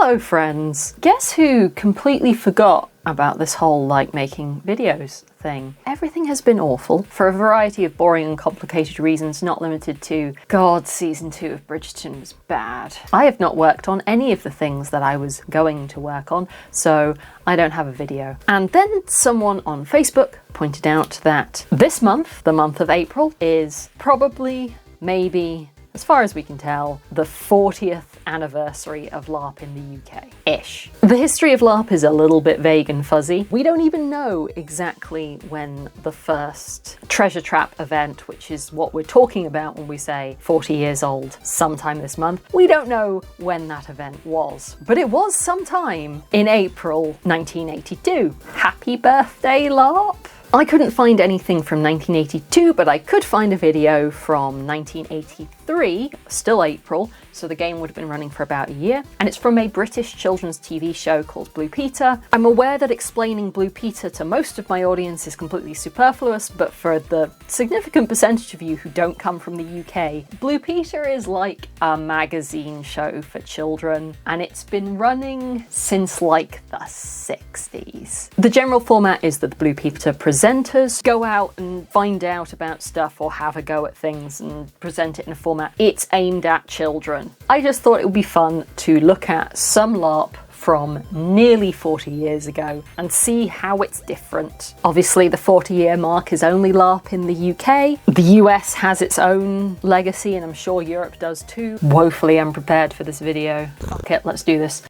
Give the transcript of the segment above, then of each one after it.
Hello friends! Guess who completely forgot about this whole making videos thing? Everything has been awful for a variety of boring and complicated reasons, not limited to God, season 2 of Bridgerton was bad. I have not worked on any of the things that I was going to work on, so I don't have a video. And then someone on Facebook pointed out that this month, the month of April, is probably, maybe, as far as we can tell, the 40th anniversary of LARP in the UK-ish. The history of LARP is a little bit vague and fuzzy. We don't even know exactly when the first treasure trap event, which is what we're talking about when we say 40 years old, sometime this month, we don't know when that event was. But it was sometime in April 1982. Happy birthday, LARP! I couldn't find anything from 1982, but I could find a video from 1983, still April, so the game would have been running for about a year, and it's from a British children's TV show called Blue Peter. I'm aware that explaining Blue Peter to most of my audience is completely superfluous, but for the significant percentage of you who don't come from the UK, Blue Peter is like a magazine show for children, and it's been running since like the 60s. The general format is that the Blue Peter presenters go out and find out about stuff or have a go at things and present it in a format. It's aimed at children. I just thought it would be fun to look at some LARP from nearly 40 years ago and see how it's different. Obviously the 40-year mark is only LARP in the UK. The US has its own legacy and I'm sure Europe does too. Woefully unprepared for this video. Fuck it, let's do this.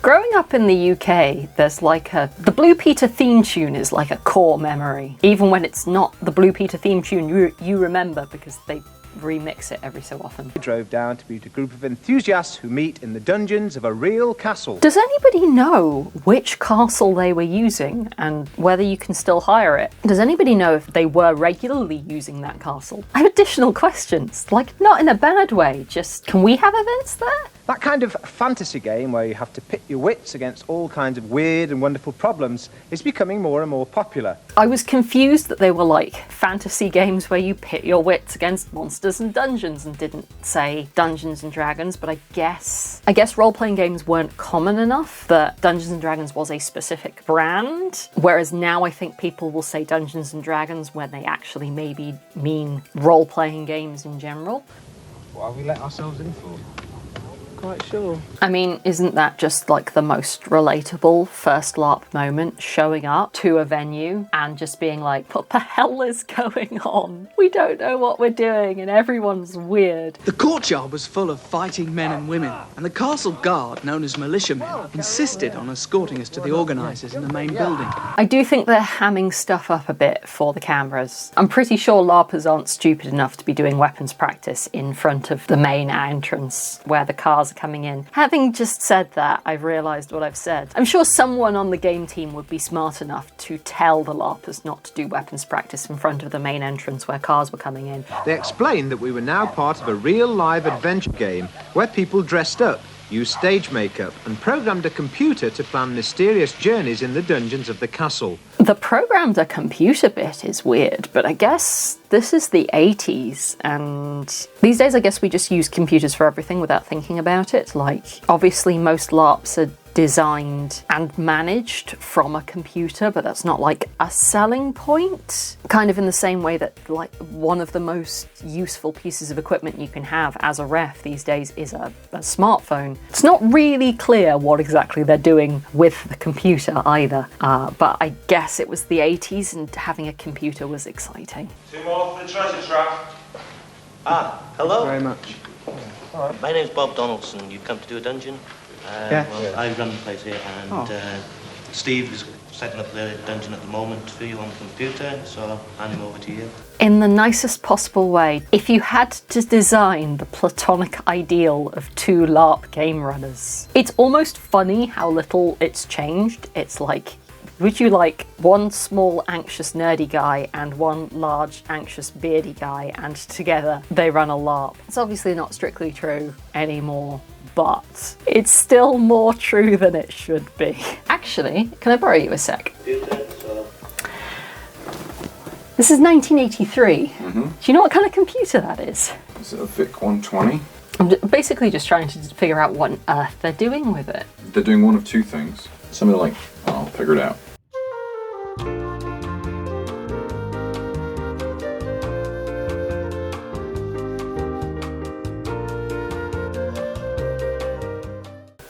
Growing up in the UK, there's the Blue Peter theme tune is like a core memory. Even when it's not the Blue Peter theme tune you remember because they remix it every so often. We drove down to meet a group of enthusiasts who meet in the dungeons of a real castle. Does anybody know which castle they were using and whether you can still hire it? Does anybody know if they were regularly using that castle? I have additional questions, not in a bad way, just can we have events there? That kind of fantasy game where you have to pit your wits against all kinds of weird and wonderful problems is becoming more and more popular. I was confused that they were fantasy games where you pit your wits against monsters and dungeons and didn't say Dungeons and Dragons, but I guess role-playing games weren't common enough that Dungeons and Dragons was a specific brand, whereas now I think people will say Dungeons and Dragons when they actually maybe mean role-playing games in general. What have we let ourselves in for? Quite sure. I mean, isn't that just the most relatable first LARP moment, showing up to a venue and just being like, what the hell is going on? We don't know what we're doing and everyone's weird. The courtyard was full of fighting men and women, and the castle guard, known as militiamen, insisted on escorting us to the organisers in the main building. I do think they're hamming stuff up a bit for the cameras. I'm pretty sure LARPers aren't stupid enough to be doing weapons practice in front of the main entrance where the cars are coming in. Having just said that, I've realised what I've said. I'm sure someone on the game team would be smart enough to tell the LARPers not to do weapons practice in front of the main entrance where cars were coming in. They explained that we were now part of a real live adventure game where people dressed up, used stage makeup and programmed a computer to plan mysterious journeys in the dungeons of the castle. The programmed a computer bit is weird, but I guess this is the 80s, and these days I guess we just use computers for everything without thinking about it. Obviously most LARPs are designed and managed from a computer, but that's not a selling point. Kind of in the same way that one of the most useful pieces of equipment you can have as a ref these days is a smartphone. It's not really clear what exactly they're doing with the computer either, but I guess it was the 80s and having a computer was exciting. Two more for the treasure trap. Thank Hello. you very much. My name's Bob Donaldson. You've come to do a dungeon? I run the place here, and Steve is setting up the dungeon at the moment for you on the computer, so I'll hand him over to you. In the nicest possible way, if you had to design the platonic ideal of two LARP game runners, it's almost funny how little it's changed. It's would you like one small anxious nerdy guy and one large anxious beardy guy, and together they run a LARP? It's obviously not strictly true anymore, but it's still more true than it should be. Actually, can I borrow you a sec? This is 1983. Mm-hmm. Do you know what kind of computer that is? Is it a VIC 120? I'm basically just trying to figure out what on earth they're doing with it. They're doing one of two things. Some are like, oh, I'll figure it out.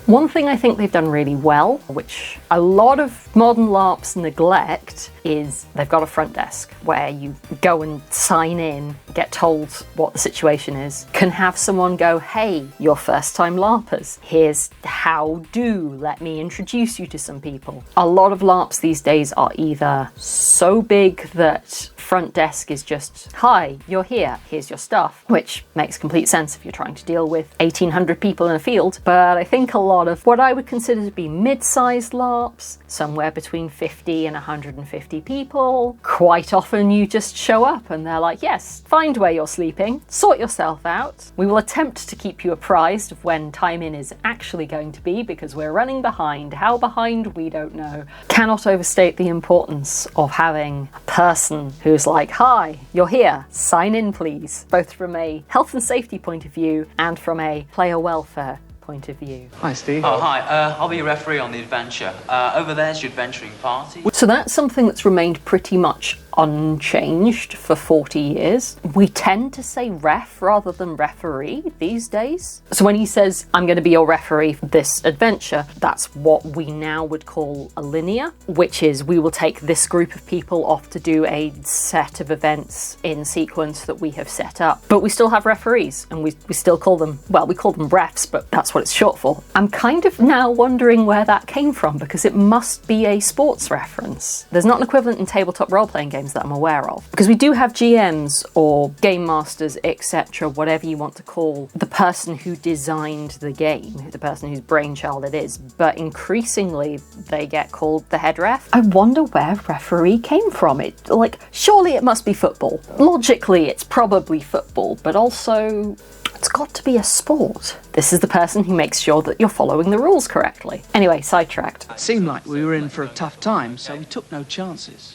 One thing I think they've done really well, which a lot of modern LARPs neglect, is they've got a front desk where you go and sign in, get told what the situation is, can have someone go, hey, you're first time LARPers, here's how do, let me introduce you to some people. A lot of LARPs these days are either so big that front desk is just, hi, you're here, here's your stuff, which makes complete sense if you're trying to deal with 1,800 people in a field, but I think a lot of what I would consider to be mid-sized LARPs, somewhere between 50 and 150 people, quite often you just show up and they're like, yes, find where you're sleeping, sort yourself out. We will attempt to keep you apprised of when time in is actually going to be because we're running behind. How behind, we don't know. Cannot overstate the importance of having a person who's like, hi, you're here, sign in please, both from a health and safety point of view and from a player welfare point of view. Hi, Steve. Oh, hi. I'll be your referee on the adventure. Over there's your adventuring party. So that's something that's remained pretty much unchanged for 40 years. We tend to say ref rather than referee these days. So when he says, I'm going to be your referee for this adventure, that's what we now would call a linear, which is we will take this group of people off to do a set of events in sequence that we have set up. But we still have referees and we still call them, well, we call them refs, but that's what it's short for. I'm kind of now wondering where that came from because it must be a sports reference. There's not an equivalent in tabletop role-playing games that I'm aware of. Because we do have GMs or game masters, etc., whatever you want to call the person who designed the game, the person whose brainchild it is, but increasingly they get called the head ref. I wonder where referee came from. It, like, surely it must be football. Logically, it's probably football, but also it's got to be a sport. This is the person who makes sure that you're following the rules correctly. Anyway, sidetracked. It seemed like we were in for a tough time, so we took no chances.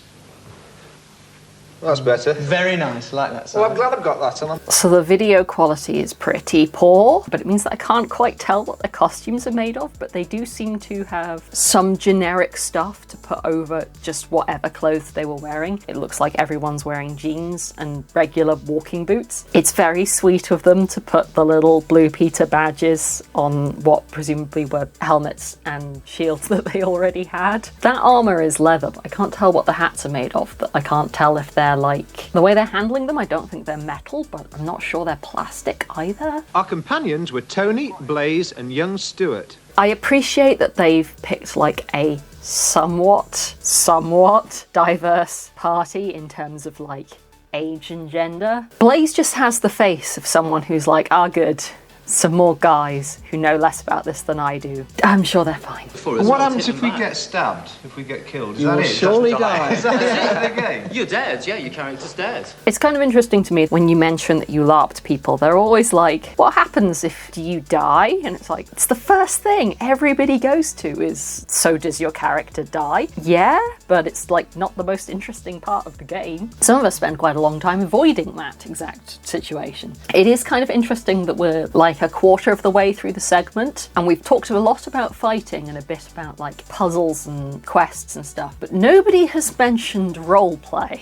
That's better. Very nice, like that. Well, I'm glad I've got that on. So the video quality is pretty poor, but it means that I can't quite tell what the costumes are made of, but they do seem to have some generic stuff to put over just whatever clothes they were wearing. It looks like everyone's wearing jeans and regular walking boots. It's very sweet of them to put the little Blue Peter badges on what presumably were helmets and shields that they already had. That armor is leather, but I can't tell what the hats are made of, but I can't tell if they're like, the way they're handling them, I don't think they're metal, but I'm not sure they're plastic either. Our companions were Tony, Blaze and young Stuart. I appreciate that they've picked like a somewhat diverse party in terms of like age and gender. Blaze just has the face of someone who's like, good. Some more guys who know less about this than I do. I'm sure they're fine. What happens if we get stabbed? If we get killed? Is You that will it? surely die. Is that the end of the game? You're dead, yeah, your character's dead. It's kind of interesting to me when you mention that you LARPed people. They're always like, what happens if you die? And it's like, it's the first thing everybody goes to is, so does your character die? Yeah, but it's like not the most interesting part of the game. Some of us spend quite a long time avoiding that exact situation. It is kind of interesting that we're like a quarter of the way through the segment, and we've talked a lot about fighting and a bit about like puzzles and quests and stuff, but nobody has mentioned roleplay.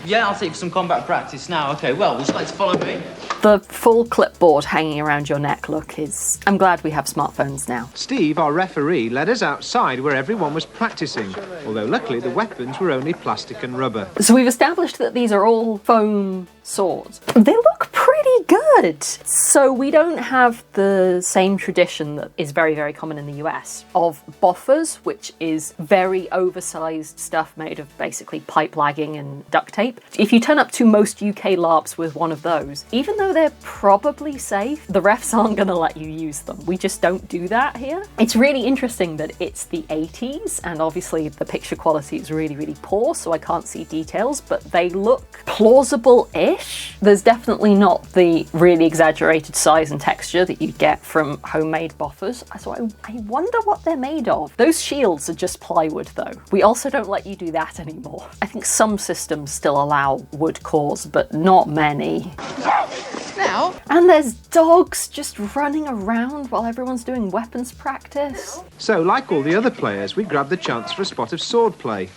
Yeah, I'll take some combat practice now. Okay, well, would you like to follow me? The full clipboard hanging around your neck look is... I'm glad we have smartphones now. Steve, our referee, led us outside where everyone was practicing, although luckily the weapons were only plastic and rubber. So we've established that these are all foam swords. They look pretty good. So we don't have the same tradition that is very, very common in the US of boffers, which is very oversized stuff made of basically pipe lagging and duct tape. If you turn up to most UK LARPs with one of those, even though they're probably safe, the refs aren't going to let you use them. We just don't do that here. It's really interesting that it's the 80s, and obviously the picture quality is really, really poor, so I can't see details, but they look plausible-ish. There's definitely not the really really exaggerated size and texture that you get from homemade buffers. So I wonder what they're made of. Those shields are just plywood though. We also don't let you do that anymore. I think some systems still allow wood cores, but not many. Now? And there's dogs just running around while everyone's doing weapons practice. So, like all the other players, we grabbed the chance for a spot of swordplay.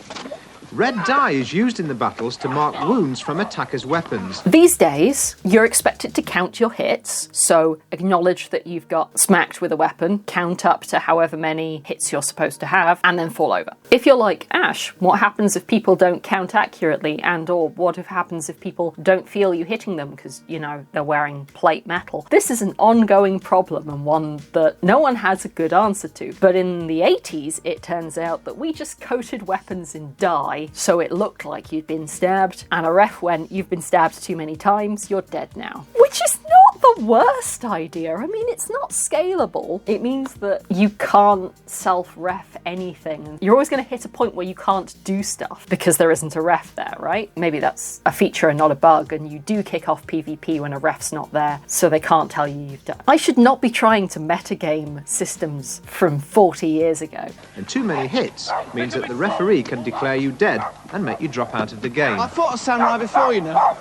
Red dye is used in the battles to mark wounds from attackers' weapons. These days, you're expected to count your hits, so acknowledge that you've got smacked with a weapon, count up to however many hits you're supposed to have, and then fall over. If you're like Ash, what happens if people don't count accurately, and or what happens if people don't feel you hitting them because, you know, they're wearing plate metal? This is an ongoing problem and one that no one has a good answer to. But in the 80s, it turns out that we just coated weapons in dye so it looked like you'd been stabbed, and a ref went, "You've been stabbed too many times, you're dead now." Which is not the worst idea. I mean, it's not scalable. It means that you can't self-ref anything. You're always going to hit a point where you can't do stuff because there isn't a ref there, right? Maybe that's a feature and not a bug, and you do kick off PvP when a ref's not there, so they can't tell you you've done. I should not be trying to metagame systems from 40 years ago. And too many hits means that the referee can declare you dead and make you drop out of the game. I fought a samurai before, you know.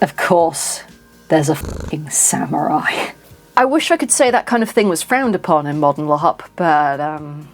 Of course, there's a fucking samurai. I wish I could say that kind of thing was frowned upon in modern LARP, but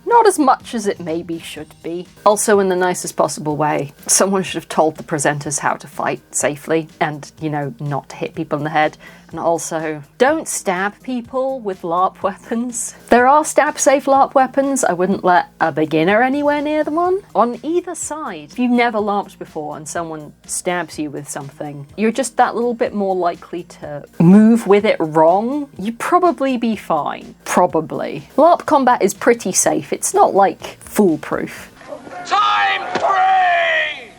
not as much as it maybe should be. Also, in the nicest possible way, someone should have told the presenters how to fight safely and, you know, not to hit people in the head. And also, don't stab people with LARP weapons. There are stab-safe LARP weapons. I wouldn't let a beginner anywhere near them on either side. If you've never LARPed before and someone stabs you with something, you're just that little bit more likely to move with it wrong. You'd probably be fine. Probably. LARP combat is pretty safe. It's not like foolproof. Time freeze!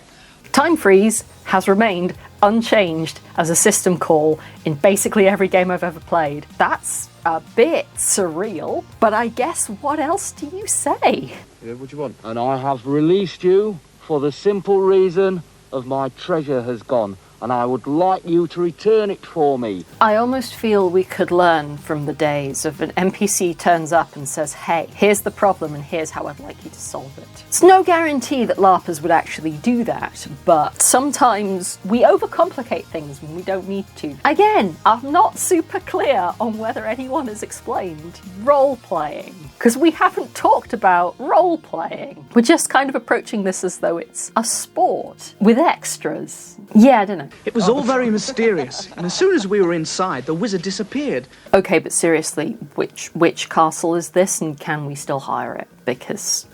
Time freeze has remained unchanged as a system call in basically every game I've ever played. That's a bit surreal, but I guess what else do you say? Yeah, what do you want? And I have released you for the simple reason of my treasure has gone, and I would like you to return it for me. I almost feel we could learn from the days of an NPC turns up and says, "Hey, here's the problem and here's how I'd like you to solve it." It's no guarantee that LARPers would actually do that, but sometimes we overcomplicate things when we don't need to. Again, I'm not super clear on whether anyone has explained role-playing, because we haven't talked about role-playing. We're just kind of approaching this as though it's a sport with extras. Yeah, I don't know. It was all very mysterious, and as soon as we were inside, the wizard disappeared. Okay, but seriously, which castle is this, and can we still hire it? Because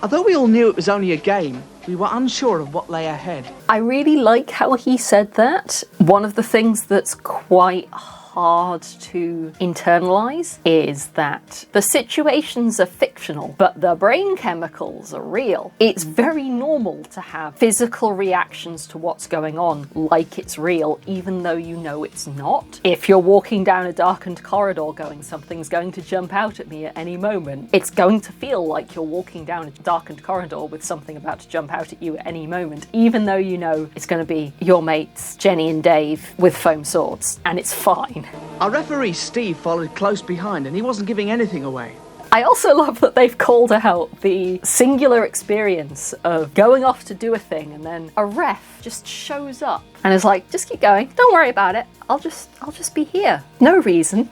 Although we all knew it was only a game, we were unsure of what lay ahead. I really like how he said that. One of the things that's quite hard to internalize is that the situations are fictional, but the brain chemicals are real. It's very normal to have physical reactions to what's going on like it's real, even though you know it's not. If you're walking down a darkened corridor going, "Something's going to jump out at me at any moment," it's going to feel like you're walking down a darkened corridor with something about to jump out at you at any moment, even though you know it's going to be your mates Jenny and Dave with foam swords, and it's fine. Our referee Steve followed close behind, and he wasn't giving anything away. I also love that they've called out the singular experience of going off to do a thing and then a ref just shows up and is like, "Just keep going, don't worry about it, I'll just be here." No reason.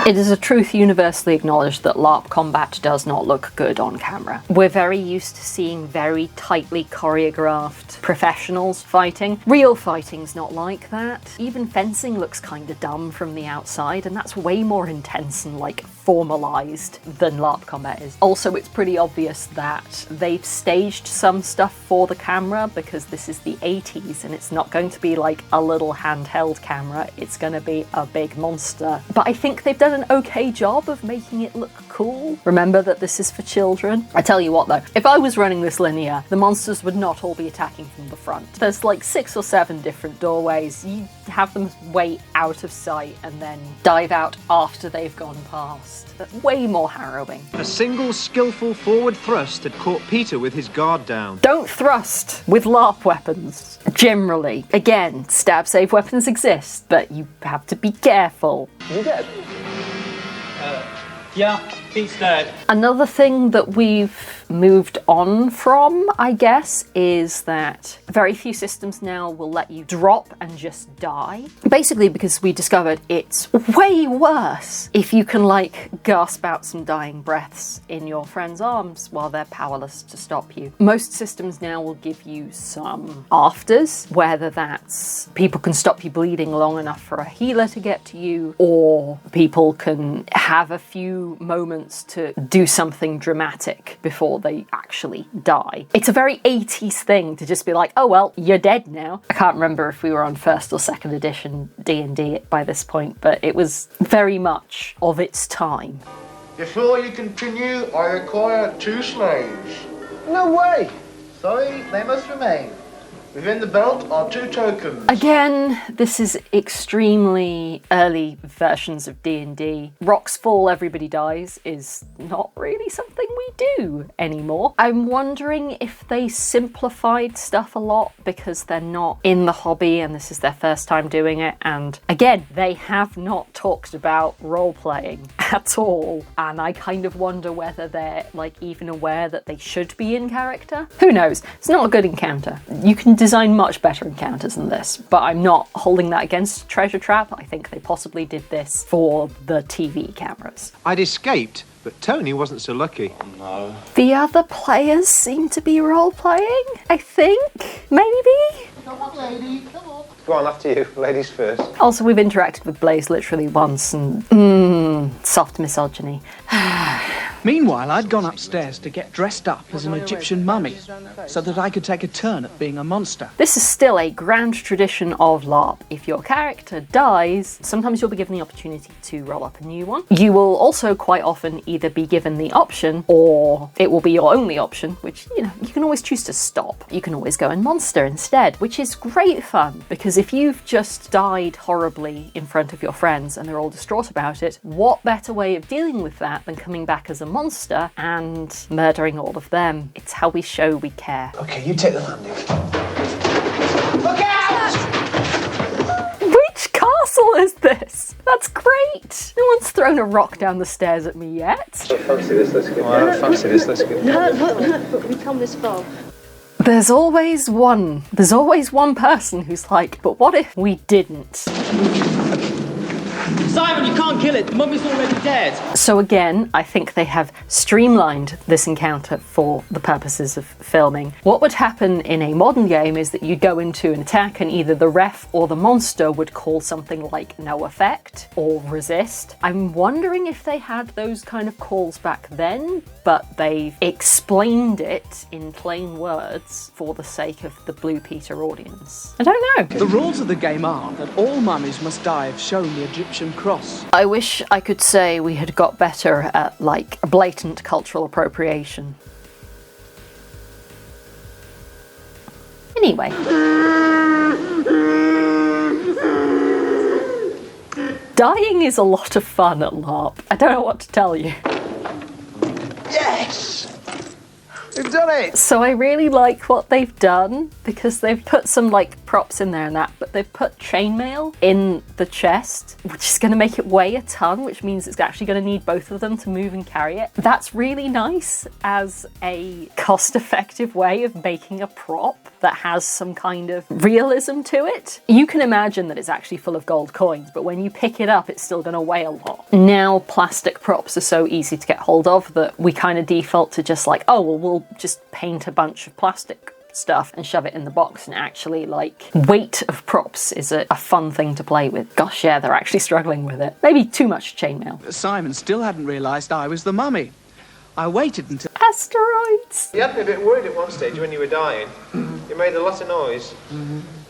It is a truth universally acknowledged that LARP combat does not look good on camera. We're very used to seeing very tightly choreographed professionals fighting. Real fighting's not like that. Even fencing looks kind of dumb from the outside, and that's way more intense and like formalized than LARP combat is. Also, it's pretty obvious that they've staged some stuff for the camera because this is the 80s and it's not going to be like a little handheld camera, it's going to be a big monster. But I think they've done an okay job of making it look cool. Remember that this is for children. I tell you what though, if I was running this linear, the monsters would not all be attacking from the front. There's like 6 or 7 different doorways. You have them wait out of sight and then dive out after they've gone past. That's way more harrowing. A single skillful forward thrust had caught Peter with his guard down. Don't thrust with LARP weapons, generally. Again, stab save weapons exist, but you have to be careful. You dead? Yeah, Pete's dead. Another thing that we've moved on from, I guess, is that very few systems now will let you drop and just die. Basically because we discovered it's way worse if you can, like, gasp out some dying breaths in your friend's arms while they're powerless to stop you. Most systems now will give you some afters, whether that's people can stop you bleeding long enough for a healer to get to you, or people can have a few moments to do something dramatic before they actually die. It's a very 80s thing to just be like, oh well, you're dead now. I can't remember if we were on 1st or 2nd edition D&D by this point, but it was very much of its time. Before you continue, I require 2 slaves. No way! Sorry, they must remain. Within the belt are 2 tokens. Again, this is extremely early versions of D&D. Rocks fall, everybody dies is not really something we do anymore. I'm wondering if they simplified stuff a lot because they're not in the hobby and this is their first time doing it. And again, they have not talked about role-playing at all. And I kind of wonder whether they're like even aware that they should be in character. Who knows? It's not a good encounter. You can design much better encounters than this, but I'm not holding that against Treasure Trap. I think they possibly did this for the TV cameras. I'd escaped, but Tony wasn't so lucky. No. The other players seem to be role-playing, I think, maybe? Come on, lady, come on. Go on, after you. Ladies first. Also, we've interacted with Blaze literally once and, soft misogyny. Meanwhile, I'd gone upstairs to get dressed up as an Egyptian mummy so that I could take a turn at being a monster. This is still a grand tradition of LARP. If your character dies, sometimes you'll be given the opportunity to roll up a new one. You will also quite often either be given the option or it will be your only option, which, you know, you can always choose to stop. You can always go in monster instead, which is great fun because if you've just died horribly in front of your friends and they're all distraught about it, what better way of dealing with that than coming back as a monster and murdering all of them? It's how we show we care. Okay, you take the landing. Look out! Which castle is this? That's great! No one's thrown a rock down the stairs at me yet. Fancy this, let's go. I don't fancy this, let's go. No, but we come this far. There's always one person who's like, but what if we didn't? Simon, you can't kill it. The mummy's already dead. So again, I think they have streamlined this encounter for the purposes of filming. What would happen in a modern game is that you'd go into an attack and either the ref or the monster would call something like no effect or resist. I'm wondering if they had those kind of calls back then, but they've explained it in plain words for the sake of the Blue Peter audience. I don't know. The rules of the game are that all mummies must die if shown the Egyptian cross. I wish I could say we had got better at, like, blatant cultural appropriation. Anyway. Dying is a lot of fun at LARP. I don't know what to tell you. Yes! We've done it! So I really like what they've done because they've put some like props in there and that, but they've put chainmail in the chest, which is going to make it weigh a ton, which means it's actually going to need both of them to move and carry it. That's really nice as a cost-effective way of making a prop that has some kind of realism to it. You can imagine that it's actually full of gold coins, but when you pick it up, it's still going to weigh a lot. Now plastic props are so easy to get hold of that we kind of default to just like, oh, well, we'll just paint a bunch of plastic stuff and shove it in the box, and actually, like, weight of props is a fun thing to play with. Gosh, yeah, they're actually struggling with it. Maybe too much chainmail. Simon still hadn't realised I was the mummy. I waited until... Asteroids! You had me a bit worried at one stage when you were dying. You made a lot of noise.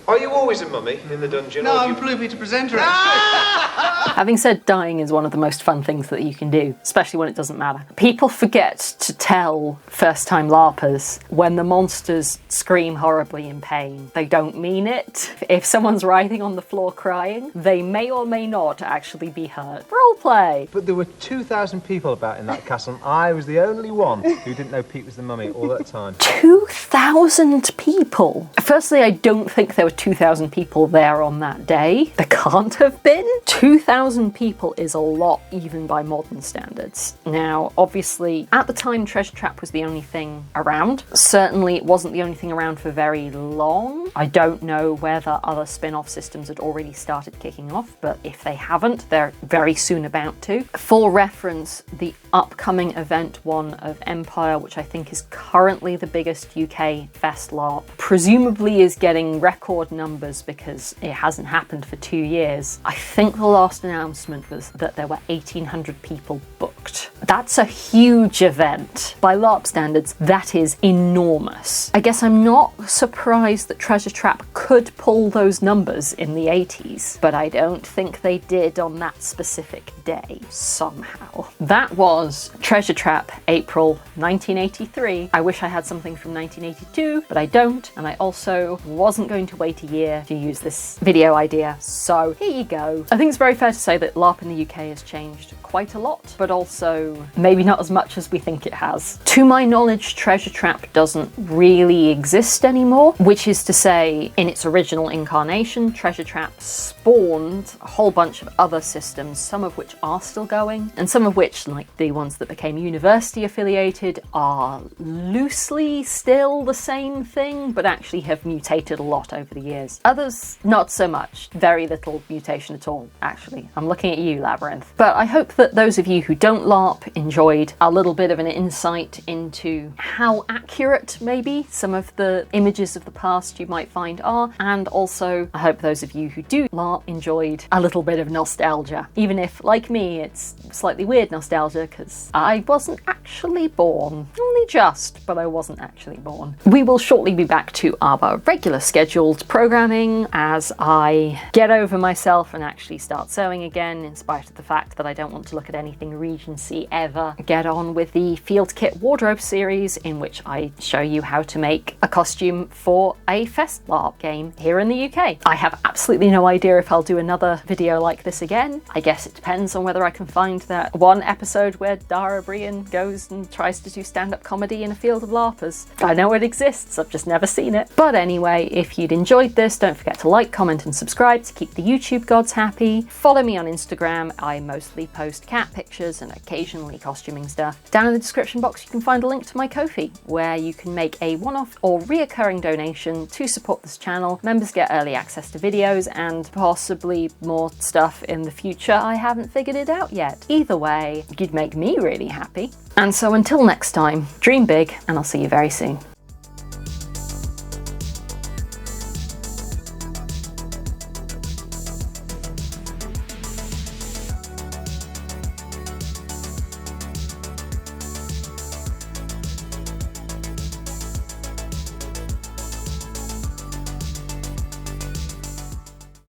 Are you always a mummy in the dungeon? No, I'm Blue Peter presenter. Having said dying is one of the most fun things that you can do, especially when it doesn't matter. People forget to tell first-time LARPers when the monsters scream horribly in pain. They don't mean it. If someone's writhing on the floor crying, they may or may not actually be hurt. Roleplay! But there were 2,000 people about in that castle, and I was the only one who didn't know Pete was the mummy all that time. 2,000 people? Firstly, I don't think there were 2,000 people there on that day. There can't have been. 2,000 people is a lot, even by modern standards. Now, obviously, at the time, Treasure Trap was the only thing around. Certainly, it wasn't the only thing around for very long. I don't know whether other spin-off systems had already started kicking off, but if they haven't, they're very soon about to. For reference, the upcoming event one of Empire, which I think is currently the biggest UK Fest LARP, presumably is getting record numbers because it hasn't happened for 2 years. I think the last announcement was that there were 1,800 people booked. That's a huge event. By LARP standards, that is enormous. I guess I'm not surprised that Treasure Trap could pull those numbers in the 80s, but I don't think they did on that specific day, somehow. That was Treasure Trap, April 1983. I wish I had something from 1982, but I don't, and I also wasn't going to wait a year to use this video idea, so here you go. I think it's very fair to say that LARP in the UK has changed quite a lot, but also maybe not as much as we think it has. To my knowledge, Treasure Trap doesn't really exist anymore, which is to say, in its original incarnation, Treasure Trap spawned a whole bunch of other systems, some of which are still going, and some of which, like the ones that became university affiliated, are loosely still the same thing, but actually have mutated a lot over the years. Others, not so much. Very little mutation at all, actually. I'm looking at you, Labyrinth. But I hope that those of you who don't LARP enjoyed a little bit of an insight into how accurate, maybe, some of the images of the past you might find are, and also I hope those of you who do LARP enjoyed a little bit of nostalgia, even if, like me, it's slightly weird nostalgia because I wasn't actually born. Only just, but I wasn't actually born. We will shortly be back to our regular scheduled programming as I get over myself and actually start sewing again, in spite of the fact that I don't want to look at anything Regency ever. Get on with the Field Kit Wardrobe series, in which I show you how to make a costume for a Fest LARP game here in the UK. I have absolutely no idea if I'll do another video like this again. I guess it depends on whether I can find that one episode where Dara Brian goes and tries to do stand-up comedy in a field of LARPers. I know it exists, I've just never seen it. But anyway, if you'd enjoyed this, don't forget to like, comment and subscribe to keep the YouTube gods happy. Follow me on Instagram, I mostly post cat pictures and occasionally costuming stuff. Down in the description box you can find a link to my Ko-fi, where you can make a one-off or reoccurring donation to support this channel. Members get early access to videos and possibly more stuff in the future. I haven't figured it out yet. Either way, you'd make me really happy. And so until next time, dream big and I'll see you very soon.